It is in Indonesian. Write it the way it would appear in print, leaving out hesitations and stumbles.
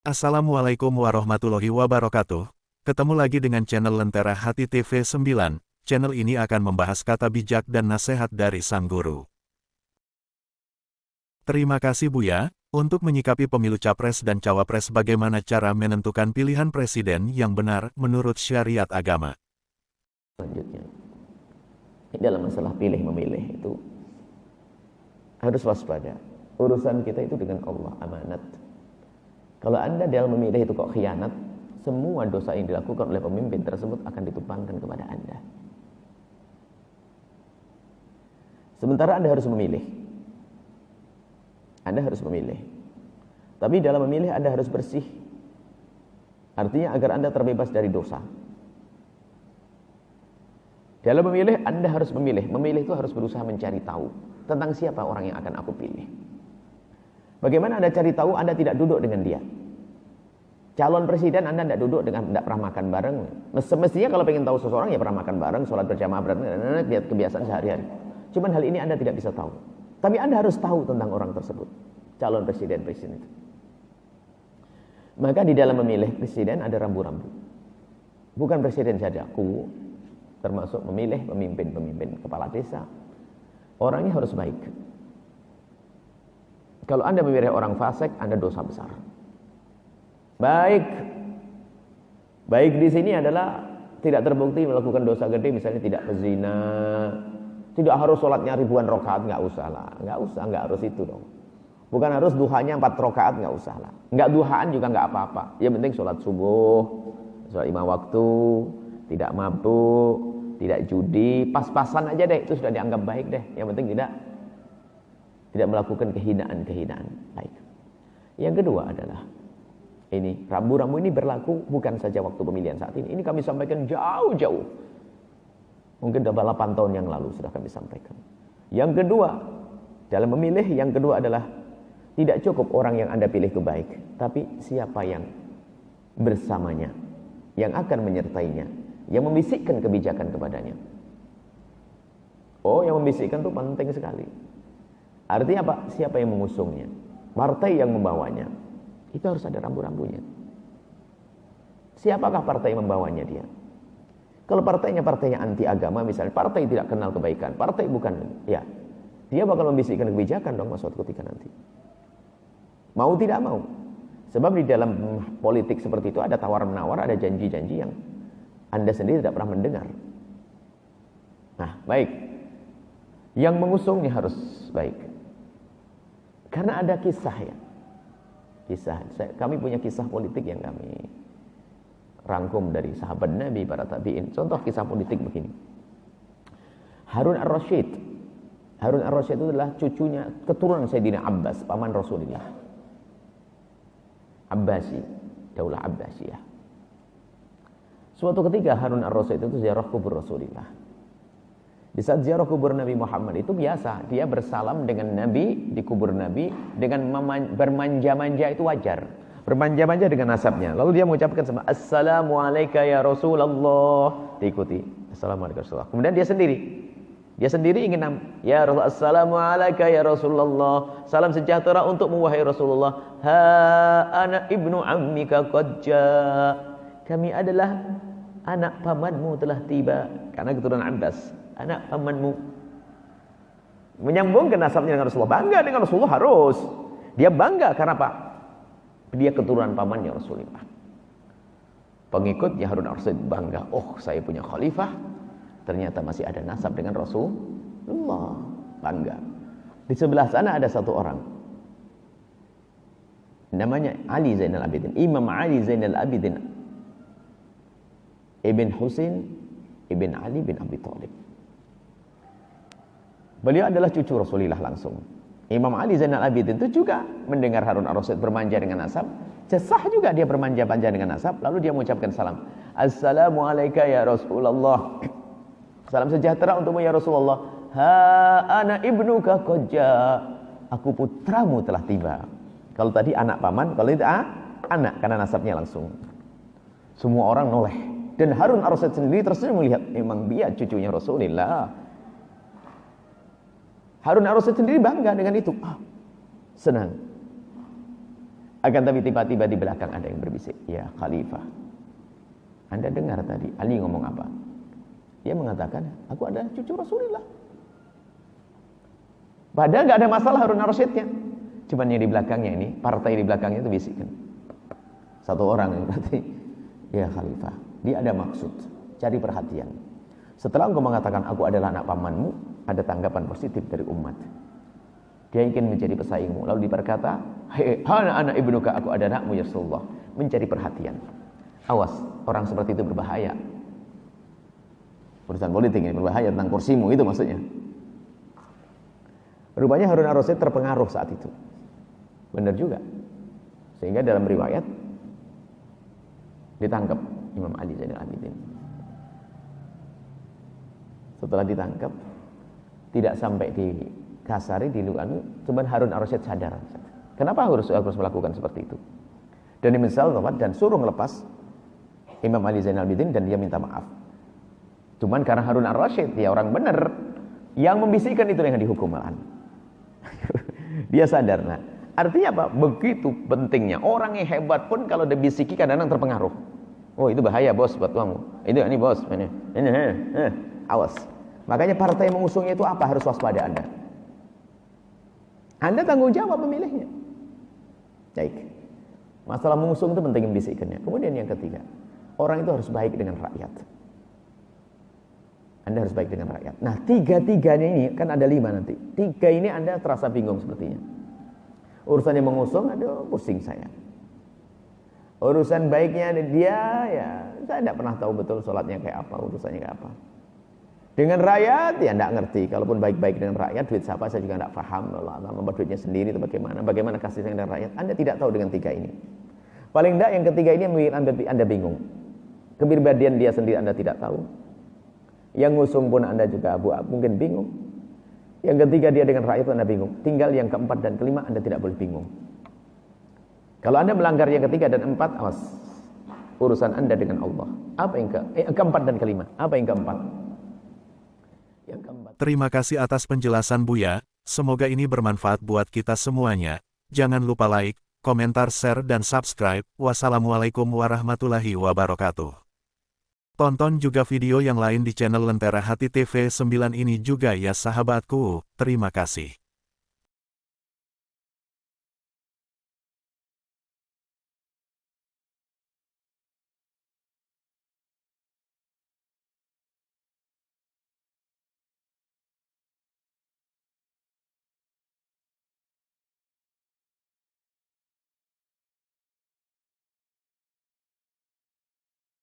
Assalamualaikum warahmatullahi wabarakatuh. Ketemu lagi dengan channel Lentera Hati TV 9. Channel ini akan membahas kata bijak dan nasihat dari sang guru. Terima kasih Buya. Untuk menyikapi pemilu capres dan cawapres, bagaimana cara menentukan pilihan presiden yang benar menurut syariat agama? Selanjutnya, dalam masalah pilih memilih itu harus waspada. Urusan kita itu dengan Allah, amanat. Kalau Anda dalam memilih itu kok khianat, semua dosa yang dilakukan oleh pemimpin tersebut akan ditumpangkan kepada Anda. Sementara Anda harus memilih. Anda harus memilih. Tapi dalam memilih Anda harus bersih. Artinya agar Anda terbebas dari dosa. Dalam memilih Anda harus memilih. Memilih itu harus berusaha mencari tahu tentang siapa orang yang akan aku pilih. Bagaimana Anda cari tahu? Anda tidak duduk dengan dia. Calon presiden Anda tidak duduk dengan, tidak pernah makan bareng. Semestinya kalau ingin tahu seseorang ya pernah makan bareng, sholat berjamaah bareng, lihat kebiasaan sehari-hari. Cuman hal ini Anda tidak bisa tahu. Tapi Anda harus tahu tentang orang tersebut. Calon presiden itu. Maka di dalam memilih presiden ada rambu-rambu. Bukan presiden saja, termasuk memilih pemimpin kepala desa. Orangnya harus baik. Kalau Anda memilih orang fasik, Anda dosa besar. Baik di sini adalah tidak terbukti melakukan dosa gede, misalnya tidak berzina, tidak harus sholatnya ribuan rakaat, nggak usah lah, nggak harus itu dong. Bukan harus duhanya 4 rakaat, nggak usah lah. Nggak duhaan juga nggak apa-apa. Yang penting sholat subuh, sholat 5 waktu, tidak mabuk, tidak judi, pas-pasan aja deh, itu sudah dianggap baik deh. Yang penting tidak melakukan kehinaan. Baik. Yang kedua adalah ini, rambu-rambu ini berlaku bukan saja waktu pemilihan saat ini. Ini kami sampaikan jauh-jauh. Mungkin sudah 8 tahun yang lalu sudah kami sampaikan. Yang kedua, dalam memilih, yang kedua adalah tidak cukup orang yang Anda pilih itu baik, tapi siapa yang bersamanya, yang akan menyertainya, yang membisikkan kebijakan kepadanya. Oh, yang membisikkan itu penting sekali. Artinya apa? Siapa yang mengusungnya? Partai yang membawanya. Itu harus ada rambu-rambunya. Siapakah partai yang membawanya dia? Kalau partainya anti agama, misalnya partai tidak kenal kebaikan, partai bukan, ya, dia bakal membisikkan kebijakan dong suatu ketika nanti. Mau tidak mau. Sebab di dalam politik seperti itu ada tawar-menawar, ada janji-janji yang Anda sendiri tidak pernah mendengar. Nah, baik. Yang mengusungnya harus baik. Karena ada kisah ya. Kami punya kisah politik yang kami rangkum dari sahabat Nabi, para tabi'in. Contoh kisah politik begini. Harun ar-Rasyid itu adalah cucunya, keturunan Sayyidina Abbas, paman Rasulullah. Abbasi, Daulah Abbasiyah. Suatu ketika Harun ar-Rasyid itu ziarah kubur Rasulullah. Di saat ziarah kubur Nabi Muhammad itu biasa, dia bersalam dengan Nabi di kubur Nabi dengan bermanja-manja, itu wajar. Bermanja-manja dengan nasabnya. Lalu dia mengucapkan sama Assalamualaikum ya Rasulullah. Diikuti. Assalamualaikum ya Rasulullah. Kemudian dia sendiri ingin ya Rasulullah, Assalamualaikum ya Rasulullah. Salam sejahtera untukmu wahai Rasulullah. Ha ana ibnu ammika qad jaa. Kami adalah anak pamanmu telah tiba. Karena keturunan Abbas, anak pamanmu. Menyambungkan nasabnya dengan Rasulullah. Bangga dengan Rasulullah harus. Dia bangga karena apa? Dia keturunan pamannya Rasulullah. Pengikutnya Harun ar-Rasyid bangga. Oh, saya punya khalifah. Ternyata masih ada nasab dengan Rasulullah. Bangga. Di sebelah sana ada satu orang. Namanya Ali Zainal Abidin. Imam Ali Zainal Abidin. Ibn Husain Ibn Ali bin Abi Thalib. Beliau adalah cucu Rasulullah langsung. Imam Ali Zainal Abidin itu juga mendengar Harun ar-Rasyid bermanja dengan nasab. Sah juga dia bermanja-manja dengan nasab. Lalu dia mengucapkan salam. Assalamualaikum ya Rasulullah. Salam sejahtera untukmu ya Rasulullah. Ha ana ibnuka qad jaa. Aku putramu telah tiba. Kalau tadi anak paman, kalau itu anak karena nasabnya langsung. Semua orang noleh. Dan Harun ar-Rasyid sendiri tersenyum melihat memang dia cucunya Rasulullah. Harun ar-Rasyid sendiri bangga dengan itu. Senang. Akan tapi tiba-tiba di belakang ada yang berbisik, ya Khalifah, Anda dengar tadi Ali ngomong apa? Dia mengatakan, aku adalah cucu Rasulullah. Padahal nggak ada masalah Harun ar-Rasyidnya. Cuman yang di belakangnya ini, partai di belakangnya itu bisikkan. Satu orang yang berarti, ya Khalifah, dia ada maksud, cari perhatian. Setelah engkau mengatakan aku adalah anak pamanmu, ada tanggapan positif dari umat. Dia ingin menjadi pesaingmu. Lalu berkata, hei, anak ibnuka, aku ada anakmu ya Rasulullah. Mencari perhatian. Awas, orang seperti itu berbahaya. Urusan politik ini berbahaya tentang kursimu, itu maksudnya. Rupanya Harun ar-Rasyid terpengaruh saat itu. Benar juga. Sehingga dalam riwayat ditangkap Imam Ali Zainal Abidin. Setelah ditangkap, tidak sampai dikasari, dilukani, cuman Harun ar-Rasyid sadar. Kenapa harus melakukan seperti itu? Dan dimisal dan suruh melepas Imam Ali Zainal Abidin dan dia minta maaf. Cuman karena Harun ar-Rasyid, dia orang benar, yang membisikkan itu yang dihukum malahan. Dia sadar. Nah, artinya apa? Begitu pentingnya. Orang yang hebat pun kalau dibisiki kadang-kadang terpengaruh. Oh, itu bahaya bos buat kamu. Ini bos. Ini. Awas. Makanya partai yang mengusungnya itu apa? Harus waspada Anda. Anda tanggung jawab memilihnya. Baik. Masalah mengusung itu penting membisikkannya. Kemudian yang ketiga, orang itu harus baik dengan rakyat. Anda harus baik dengan rakyat. Nah, tiga-tiganya ini kan ada 5 nanti. 3 ini Anda terasa bingung sepertinya. Urusan yang mengusung, aduh pusing saya. Urusan baiknya ada dia, ya saya tidak pernah tahu betul sholatnya kayak apa, urusannya kayak apa. Dengan rakyat, ya tidak ngerti. Kalaupun baik-baik dengan rakyat, duit siapa saya juga tidak paham. Allah membuat duitnya sendiri itu bagaimana kasih sayang dengan rakyat. Anda tidak tahu dengan 3 ini. Paling tidak yang ketiga ini membuat Anda bingung. Kepribadian dia sendiri Anda tidak tahu. Yang ngusung pun Anda juga mungkin bingung. Yang ketiga dia dengan rakyat Anda bingung. Tinggal yang keempat dan kelima Anda tidak boleh bingung. Kalau Anda melanggar yang ketiga dan 4, awas. Urusan Anda dengan Allah. Apa yang keempat dan kelima? Apa yang keempat? Yang keempat. Terima kasih atas penjelasan Buya. Semoga ini bermanfaat buat kita semuanya. Jangan lupa like, komentar, share, dan subscribe. Wassalamualaikum warahmatullahi wabarakatuh. Tonton juga video yang lain di channel Lentera Hati TV 9 ini juga ya sahabatku. Terima kasih.